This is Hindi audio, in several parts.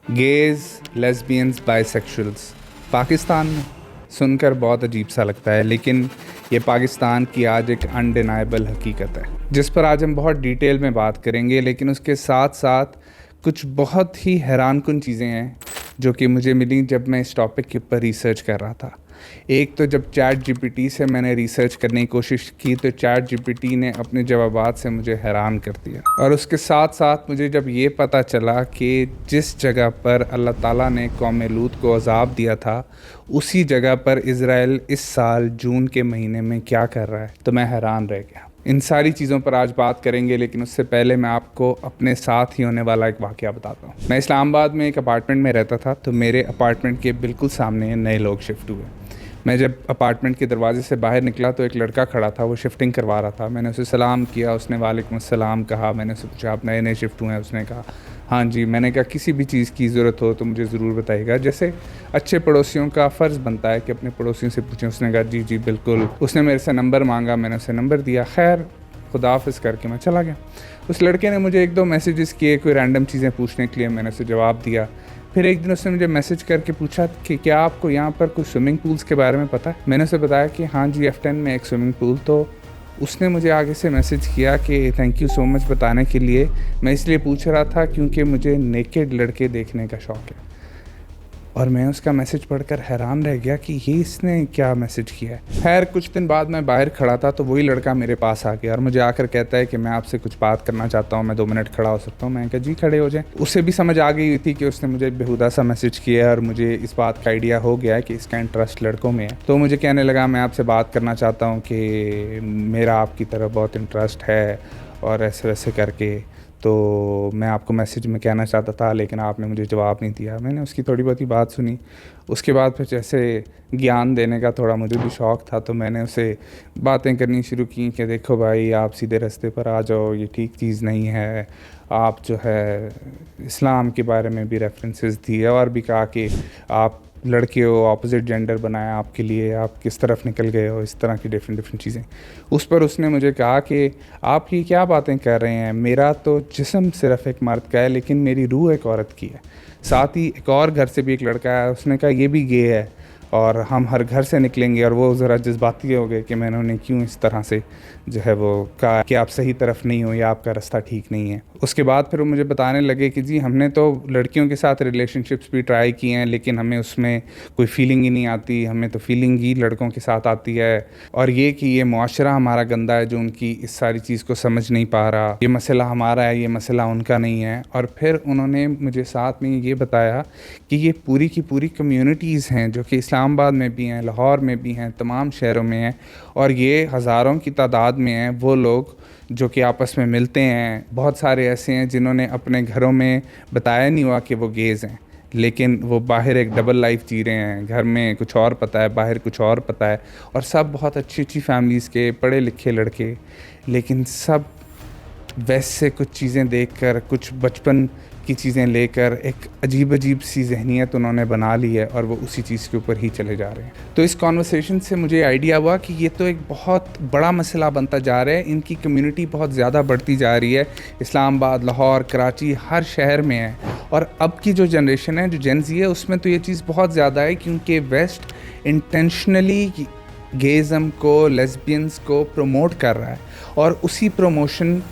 गेज, लेस्बियंस, बाइसेक्सुअल्स पाकिस्तान में सुनकर बहुत अजीब सा लगता है, लेकिन ये पाकिस्तान की आज एक अनडिनाइबल हकीकत है जिस पर आज हम बहुत डिटेल में बात करेंगे। लेकिन उसके साथ साथ कुछ बहुत ही हैरानकुन चीज़ें हैं जो कि मुझे मिली जब मैं इस टॉपिक के ऊपर रिसर्च कर रहा था। एक तो जब चैट जीपीटी से मैंने रिसर्च करने की कोशिश की तो चैट जीपीटी ने अपने जवाबात से मुझे हैरान कर दिया। और उसके साथ साथ मुझे जब ये पता चला कि जिस जगह पर अल्लाह ताला ने कौम लूत को अज़ाब दिया था उसी जगह पर इज़राइल इस साल जून के महीने में क्या कर रहा है, तो मैं हैरान रह गया। इन सारी चीज़ों पर आज बात करेंगे, लेकिन उससे पहले मैं आपको अपने साथ ही होने वाला एक वाक़या बताता हूँ। मैं इस्लामाबाद में एक अपार्टमेंट में रहता था, तो मेरे अपार्टमेंट के बिल्कुल सामने नए लोग शिफ्ट हुए। मैं जब अपार्टमेंट के दरवाजे से बाहर निकला तो एक लड़का खड़ा था, वो शिफ्टिंग करवा रहा था। मैंने उसे सलाम किया, उसने वालेकुम अस्सलाम कहा। मैंने उससे पूछा आप नए नए शिफ्ट हुए हैं? उसने कहा हाँ जी। मैंने कहा किसी भी चीज़ की ज़रूरत हो तो मुझे ज़रूर बताइएगा। जैसे अच्छे पड़ोसियों का फ़र्ज़ बनता है कि अपने पड़ोसियों से पूछें। उसने कहा जी जी बिल्कुल। उसने मेरे से नंबर मांगा, मैंने उसे नंबर दिया। खैर खुदा हाफ़िज़ करके मैं चला गया। उस लड़के ने मुझे एक दो मैसेजेस किए कोई रैंडम चीज़ें पूछने के लिए, मैंने उसे जवाब दिया। फिर एक दिन उसने मुझे मैसेज करके पूछा कि क्या आपको यहाँ पर कुछ स्विमिंग पूल्स के बारे में पता है? मैंने उसे बताया कि हाँ जी F10 में एक स्विमिंग पूल। तो उसने मुझे आगे से मैसेज किया कि थैंक यू सो मच बताने के लिए, मैं इसलिए पूछ रहा था क्योंकि मुझे नेकेड लड़के देखने का शौक़ है। और मैं उसका मैसेज पढ़कर हैरान रह गया कि ये इसने क्या मैसेज किया है। खैर कुछ दिन बाद मैं बाहर खड़ा था तो वही लड़का मेरे पास आ गया और मुझे आकर कहता है कि मैं आपसे कुछ बात करना चाहता हूँ, मैं 2 मिनट खड़ा हो सकता हूँ? मैं कहा जी खड़े हो जाए। उसे भी समझ आ गई थी कि उसने मुझे बेहुदा सा मैसेज किया है और मुझे इस बात का आइडिया हो गया है कि इसका इंटरेस्ट लड़कों में है। तो मुझे कहने लगा मैं आपसे बात करना चाहता हूँ कि मेरा आपकी तरफ बहुत इंटरेस्ट है और ऐसे वैसे करके, तो मैं आपको मैसेज में कहना चाहता था लेकिन आपने मुझे जवाब नहीं दिया। मैंने उसकी थोड़ी बहुत ही बात सुनी। उसके बाद फिर जैसे ज्ञान देने का थोड़ा मुझे भी शौक़ था तो मैंने उसे बातें करनी शुरू की कि देखो भाई आप सीधे रास्ते पर आ जाओ, ये ठीक चीज़ नहीं है। आप जो है इस्लाम के बारे में भी रेफरेंसेस दिए और भी कहा कि आप लड़के हो, अपोजिट जेंडर बनाया आपके लिए, आप किस तरफ निकल गए हो, इस तरह की डिफरेंट चीज़ें। उस पर उसने मुझे कहा कि आप ये क्या बातें कर रहे हैं, मेरा तो जिस्म सिर्फ एक मर्द का है लेकिन मेरी रूह एक औरत की है। साथ ही एक और घर से भी एक लड़का है, उसने कहा ये भी गे है और हम हर घर से निकलेंगे। और वो ज़रा जज्बाती हो गए कि मैंने उन्हें क्यों इस तरह से जो है वो कहा कि आप सही तरफ नहीं हो या आपका रास्ता ठीक नहीं है। उसके बाद फिर वो मुझे बताने लगे कि जी हमने तो लड़कियों के साथ रिलेशनशिप्स भी ट्राई किए हैं लेकिन हमें उसमें कोई फीलिंग ही नहीं आती, हमें तो फीलिंग ही लड़कों के साथ आती है। और ये कि ये मुआशरा हमारा गंदा है जो उनकी इस सारी चीज़ को समझ नहीं पा रहा, ये मसला हमारा है, ये मसला उनका नहीं है। और फिर उन्होंने मुझे साथ में ये बताया कि ये पूरी की पूरी कम्युनिटीज़ हैं जो कि इस्लामाबाद में भी हैं, लाहौर में भी हैं, तमाम शहरों में हैं और ये हज़ारों की तादाद में हैं वो लोग जो कि आपस में मिलते हैं। बहुत सारे ऐसे हैं जिन्होंने अपने घरों में बताया नहीं हुआ कि वो गेज़ हैं लेकिन वो बाहर एक डबल लाइफ जी रहे हैं। घर में कुछ और पता है, बाहर कुछ और पता है। और सब बहुत अच्छी अच्छी फैमिलीज़ के पढ़े लिखे लड़के, लेकिन सब वैसे कुछ चीज़ें देखकर, कुछ बचपन की चीज़ें लेकर एक अजीब अजीब सी जहनीत उन्होंने बना ली है और वो उसी चीज़ के ऊपर ही चले जा रहे हैं। तो इस कॉन्वर्सेशन से मुझे आइडिया हुआ कि ये तो एक बहुत बड़ा मसला बनता जा रहा है, इनकी कम्युनिटी बहुत ज़्यादा बढ़ती जा रही है। इस्लामाबाद, लाहौर, कराची, हर शहर में है। और अब की जो जनरेशन है, जो जेन ज़ी है, उसमें तो ये चीज़ बहुत ज़्यादा है क्योंकि वेस्ट इंटेंशनली गेज़म को, लेस्बियंस को प्रमोट कर रहा है और उसी प्रमोशन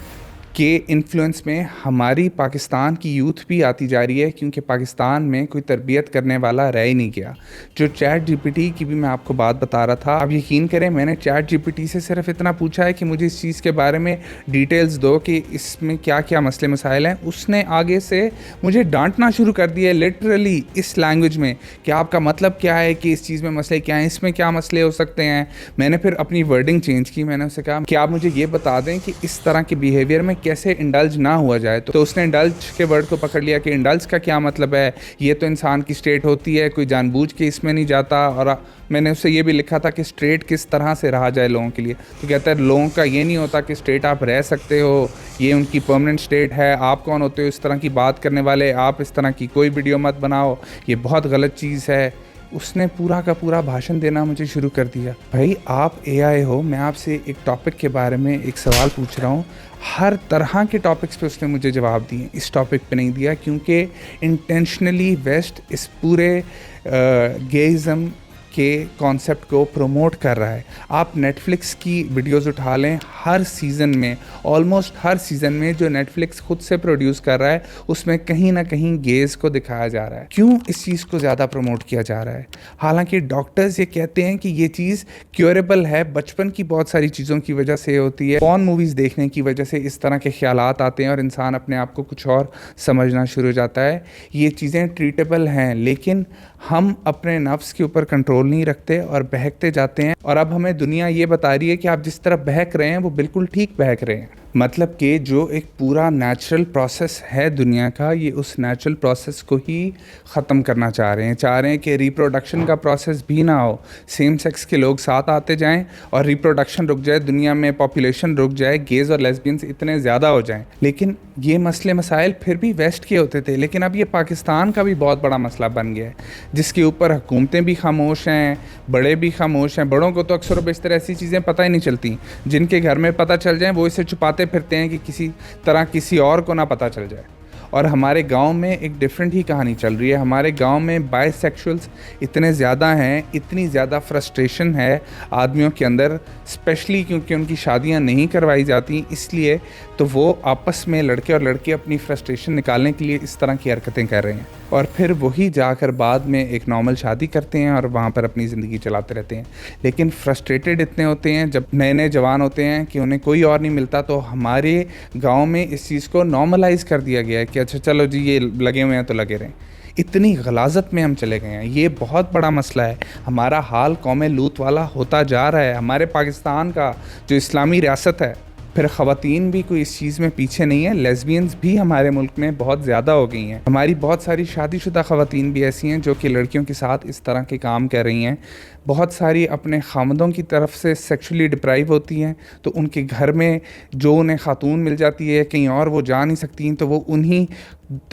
के इन्फ्लुएंस में हमारी पाकिस्तान की यूथ भी आती जा रही है क्योंकि पाकिस्तान में कोई तरबियत करने वाला रह ही नहीं गया। जो चैट जीपीटी की भी मैं आपको बात बता रहा था, आप यकीन करें मैंने चैट जीपीटी से सिर्फ इतना पूछा है कि मुझे इस चीज़ के बारे में डिटेल्स दो कि इसमें क्या क्या मसले मसाइल हैं। उसने आगे से मुझे डांटना शुरू कर दिया लिटरली इस लैंग्वेज में कि आपका मतलब क्या है, कि इस चीज़ में मसले क्या हैं, इसमें क्या मसले हो सकते हैं। मैंने फिर अपनी वर्डिंग चेंज की, मैंने उससे कहा कि आप मुझे ये बता दें कि इस तरह के बिहेवियर में कैसे इंडल्ज ना हुआ जाए। तो उसने इंडल्ज के वर्ड को पकड़ लिया कि इंडल्ज का क्या मतलब है, ये तो इंसान की स्टेट होती है, कोई जानबूझ के इसमें नहीं जाता। और मैंने उससे ये भी लिखा था कि स्ट्रेट किस तरह से रहा जाए लोगों के लिए। तो कहता है लोगों का ये नहीं होता कि स्ट्रेट आप रह सकते हो, ये उनकी परमानेंट स्टेट है। आप कौन होते हो इस तरह की बात करने वाले, आप इस तरह की कोई वीडियो मत बनाओ, ये बहुत गलत चीज़ है। उसने पूरा का पूरा भाषण देना मुझे शुरू कर दिया। भाई आप एआई हो, मैं आपसे एक टॉपिक के बारे में एक सवाल पूछ रहा हूँ, हर तरह के टॉपिक्स पे उसने मुझे जवाब दिए, इस टॉपिक पे नहीं दिया, क्योंकि इंटेंशनली वेस्ट इस पूरे गेइज़म के कॉन्सेप्ट को प्रमोट कर रहा है। आप नेटफ्लिक्स की वीडियोस उठा लें, हर सीज़न में, ऑलमोस्ट हर सीज़न में जो नेटफ्लिक्स खुद से प्रोड्यूस कर रहा है उसमें कहीं ना कहीं गेज को दिखाया जा रहा है। क्यों इस चीज़ को ज़्यादा प्रमोट किया जा रहा है? हालांकि डॉक्टर्स ये कहते हैं कि ये चीज़ क्योरेबल है, बचपन की बहुत सारी चीज़ों की वजह से होती है, पॉर्न मूवीज़ देखने की वजह से इस तरह के ख्यालात आते हैं और इंसान अपने आप को कुछ और समझना शुरू हो जाता है। ये चीज़ें ट्रीटेबल हैं, लेकिन हम अपने नफ्स के ऊपर कंट्रोल नहीं रखते और बहकते जाते हैं। और अब हमें दुनिया ये बता रही है कि आप जिस तरह बहक रहे हैं वो बिल्कुल ठीक बहक रहे हैं। मतलब कि जो एक पूरा नेचुरल प्रोसेस है दुनिया का, ये उस नेचुरल प्रोसेस को ही ख़त्म करना चाह रहे हैं कि रिप्रोडक्शन का प्रोसेस भी ना हो, सेम सेक्स के लोग साथ आते जाएं और रिप्रोडक्शन रुक जाए, दुनिया में पॉपुलेशन रुक जाए, गेज और लेस्बियंस इतने ज़्यादा हो जाएं। लेकिन ये मसले मसाइल फिर भी वेस्ट के होते थे, लेकिन अब ये पाकिस्तान का भी बहुत बड़ा मसला बन गया है, जिसके ऊपर हुकूमतें भी खामोश हैं, बड़े भी खामोश हैं। बड़ों को तो अक्सर बेशतर ऐसी चीज़ें पता ही नहीं चलती, जिनके घर में पता चल जाए वो इसे छुपाते फिरते हैं कि किसी तरह किसी और को ना पता चल जाए। और हमारे गांव में एक डिफरेंट ही कहानी चल रही है। हमारे गांव में बाइसेक्सुअल्स इतने ज़्यादा हैं, इतनी ज़्यादा फ्रस्ट्रेशन है आदमियों के अंदर, स्पेशली क्योंकि उनकी शादियां नहीं करवाई जाती, इसलिए तो वो आपस में लड़के और लड़की अपनी फ्रस्ट्रेशन निकालने के लिए इस तरह की हरकतें कर रहे हैं और फिर वही जाकर बाद में एक नॉर्मल शादी करते हैं और वहाँ पर अपनी ज़िंदगी चलाते रहते हैं। लेकिन फ्रस्ट्रेटेड इतने होते हैं जब नए नए जवान होते हैं कि उन्हें कोई और नहीं मिलता। तो हमारे गांव में इस चीज़ को नॉर्मलाइज कर दिया गया है कि अच्छा चलो जी ये लगे हुए हैं तो लगे रहें। इतनी गलाजत में हम चले गए हैं, ये बहुत बड़ा मसला है। हमारा हाल कौम लूत वाला होता जा रहा है। हमारे पाकिस्तान का जो इस्लामी रियासत है, फिर ख़वातीन भी कोई इस चीज़ में पीछे नहीं है। लेस्बियंस भी हमारे मुल्क में बहुत ज़्यादा हो गई हैं। हमारी बहुत सारी शादीशुदा ख़वातीन भी ऐसी हैं जो कि लड़कियों के साथ इस तरह के काम कर रही हैं। बहुत सारी अपने खामदों की तरफ से सेक्सुअली डिप्राइव होती हैं, तो उनके घर में जो उन्हें खातून मिल जाती है, कहीं और वो जा नहीं सकती, तो वो उन्हीं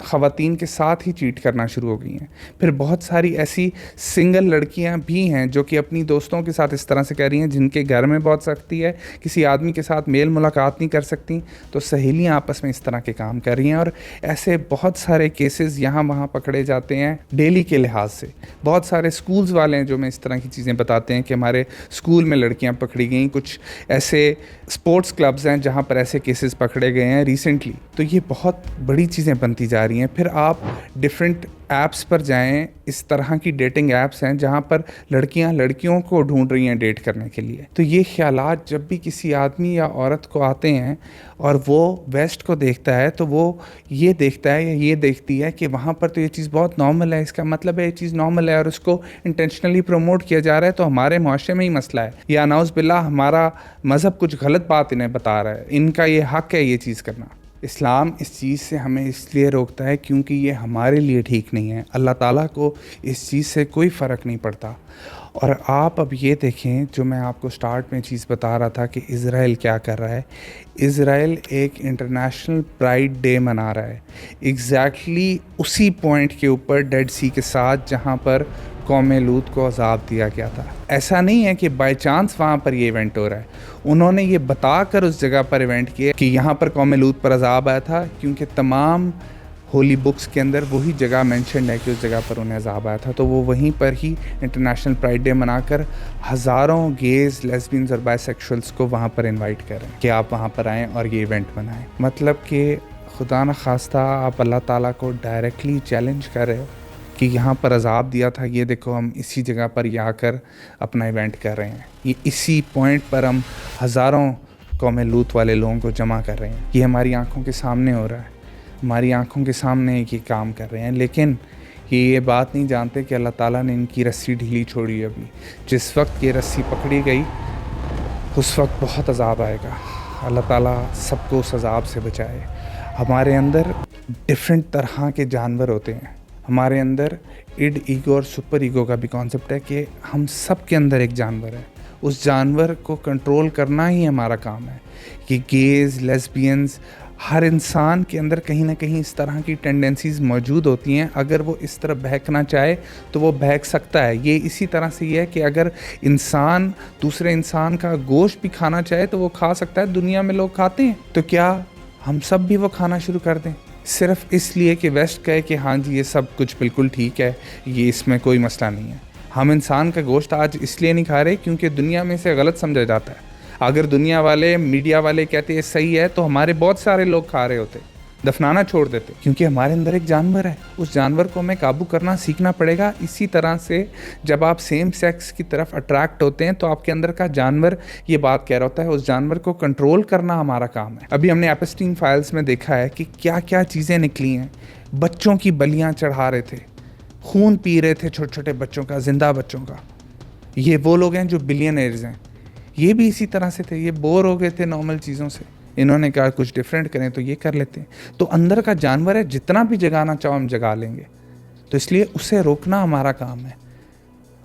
ख़वातीन के साथ ही चीट करना शुरू हो गई हैं। फिर बहुत सारी ऐसी सिंगल लड़कियां भी हैं जो कि अपनी दोस्तों के साथ इस तरह से कह रही हैं, जिनके घर में बहुत सख्ती है, किसी आदमी के साथ मेल मुलाकात नहीं कर सकती, तो सहेलियां आपस में इस तरह के काम कर रही हैं। और ऐसे बहुत सारे केसेस यहाँ वहाँ पकड़े जाते हैं डेली के लिहाज से। बहुत सारे स्कूल्स वाले हैं जो मैं इस तरह की चीज़ें बताते हैं कि हमारे स्कूल में लड़कियां पकड़ी गई। कुछ ऐसे स्पोर्ट्स क्लब्स हैं जहाँ पर ऐसे केसेस पकड़े गए हैं रिसेंटली। तो ये बहुत बड़ी चीज़ें बनती जा रही हैं। फिर आप डिफरेंट ऐप्स पर जाएं, इस तरह की डेटिंग ऐप्स हैं जहां पर लड़कियां लड़कियों को ढूंढ रही हैं डेट करने के लिए। तो ये ख्यालात जब भी किसी आदमी या औरत को आते हैं और वो वेस्ट को देखता है, तो वो ये देखता है या ये देखती है कि वहाँ पर तो ये चीज़ बहुत नॉर्मल है, इसका मतलब है ये चीज़ नॉर्मल है और उसको इंटेंशनली प्रमोट किया जा रहा है, तो हमारे माशरे में ही मसला है, या नाउज़ बिल्लाह हमारा मज़हब कुछ गलत बात इन्हें बता रहा है, इनका ये हक़ है ये चीज़ करना। इस्लाम इस चीज़ से हमें इसलिए रोकता है क्योंकि ये हमारे लिए ठीक नहीं है। अल्लाह ताला को इस चीज़ से कोई फ़र्क नहीं पड़ता। और आप अब ये देखें, जो मैं आपको स्टार्ट में चीज़ बता रहा था कि इज़राइल क्या कर रहा है। इज़राइल एक इंटरनेशनल प्राइड डे मना रहा है, एग्जैक्टली उसी पॉइंट के ऊपर डेड सी के साथ जहाँ पर कौम लूत को अजाब दिया गया था। ऐसा नहीं है कि बाय चांस वहाँ पर ये इवेंट हो रहा है, उन्होंने ये बताकर उस जगह पर इवेंट किया कि यहाँ पर कौम लूत पर अजाब आया था, क्योंकि तमाम होली बुक्स के अंदर वही जगह मेंशन है कि उस जगह पर उन्हें अजाब आया था। तो वो वहीं पर ही इंटरनेशनल प्राइड डे मनाकर हज़ारों गेज, लेस्बियंस और बाइसेक्सुअल्स को वहाँ पर इन्वाइट करें कि आप वहाँ पर आएँ और ये इवेंट मनाएँ। मतलब कि खुदा न खास्ता आप अल्लाह ताला को डायरेक्टली चैलेंज कर रहे हो कि यहाँ पर अजाब दिया था, ये देखो हम इसी जगह पर ये आकर अपना इवेंट कर रहे हैं, ये इसी पॉइंट पर हम हज़ारों कौम लूत वाले लोगों को जमा कर रहे हैं। ये हमारी आंखों के सामने हो रहा है, हमारी आंखों के सामने ये काम कर रहे हैं, लेकिन ये बात नहीं जानते कि अल्लाह ताला ने इनकी रस्सी ढीली छोड़ी है। अभी जिस वक्त ये रस्सी पकड़ी गई उस वक्त बहुत अजाब आएगा। अल्लाह ताला सबको उस अजाब से बचाए। हमारे अंदर डिफरेंट तरह के जानवर होते हैं। हमारे अंदर इड, ईगो और सुपर ईगो का भी कॉन्सेप्ट है कि हम सब के अंदर एक जानवर है। उस जानवर को कंट्रोल करना ही हमारा काम है कि गेज, लेस्बियंस हर इंसान के अंदर कहीं ना कहीं इस तरह की टेंडेंसीज मौजूद होती हैं। अगर वो इस तरफ बहकना चाहे तो वो बहक सकता है। ये इसी तरह से ये है कि अगर इंसान दूसरे इंसान का गोश्त भी खाना चाहे तो वो खा सकता है। दुनिया में लोग खाते हैं, तो क्या हम सब भी वो खाना शुरू कर दें सिर्फ इसलिए कि वेस्ट कहे कि हाँ जी ये सब कुछ बिल्कुल ठीक है, ये इसमें कोई मसला नहीं है। हम इंसान का गोश्त आज इसलिए नहीं खा रहे क्योंकि दुनिया में इसे गलत समझा जाता है। अगर दुनिया वाले, मीडिया वाले कहते हैं सही है तो हमारे बहुत सारे लोग खा रहे होते, दफनाना छोड़ देते, क्योंकि हमारे अंदर एक जानवर है। उस जानवर को हमें काबू करना सीखना पड़ेगा। इसी तरह से जब आप सेम सेक्स की तरफ अट्रैक्ट होते हैं तो आपके अंदर का जानवर ये बात कह रहा होता है, उस जानवर को कंट्रोल करना हमारा काम है। अभी हमने एपस्टीन फाइल्स में देखा है कि क्या क्या चीज़ें निकली हैं। बच्चों की बलियाँ चढ़ा रहे थे, खून पी रहे थे छोटे छोटे बच्चों का, जिंदा बच्चों का। ये वो लोग हैं जो बिलियनर्स हैं। ये भी इसी तरह से थे, ये बोर हो गए थे नॉर्मल चीज़ों से, इन्होंने कहा कुछ डिफरेंट करें तो ये कर लेते हैं। तो अंदर का जानवर है, जितना भी जगाना चाहो हम जगा लेंगे। तो इसलिए उसे रोकना हमारा काम है।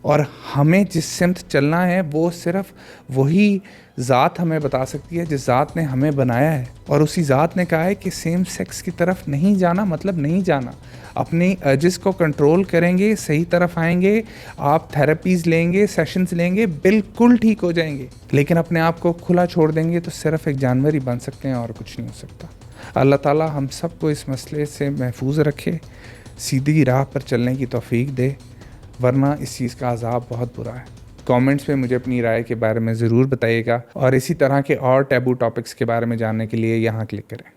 और हमें जिस सिमत चलना है वो सिर्फ वही ज़ात हमें बता सकती है जिस ज़ात ने हमें बनाया है। और उसी ज़ात ने कहा है कि सेम सेक्स की तरफ नहीं जाना, मतलब नहीं जाना। अपनी अर्जेस को कंट्रोल करेंगे, सही तरफ आएंगे, आप थेरेपीज़ लेंगे, सेशंस लेंगे, बिल्कुल ठीक हो जाएंगे। लेकिन अपने आप को खुला छोड़ देंगे तो सिर्फ एक जानवर ही बन सकते हैं और कुछ नहीं हो सकता। अल्लाह ताला हम सबको इस मसले से महफूज रखे, सीधी राह पर चलने की तौफीक दे, वरना इस चीज़ का अज़ाब बहुत बुरा है। कमेंट्स में मुझे अपनी राय के बारे में ज़रूर बताइएगा और इसी तरह के और टैबू टॉपिक्स के बारे में जानने के लिए यहाँ क्लिक करें।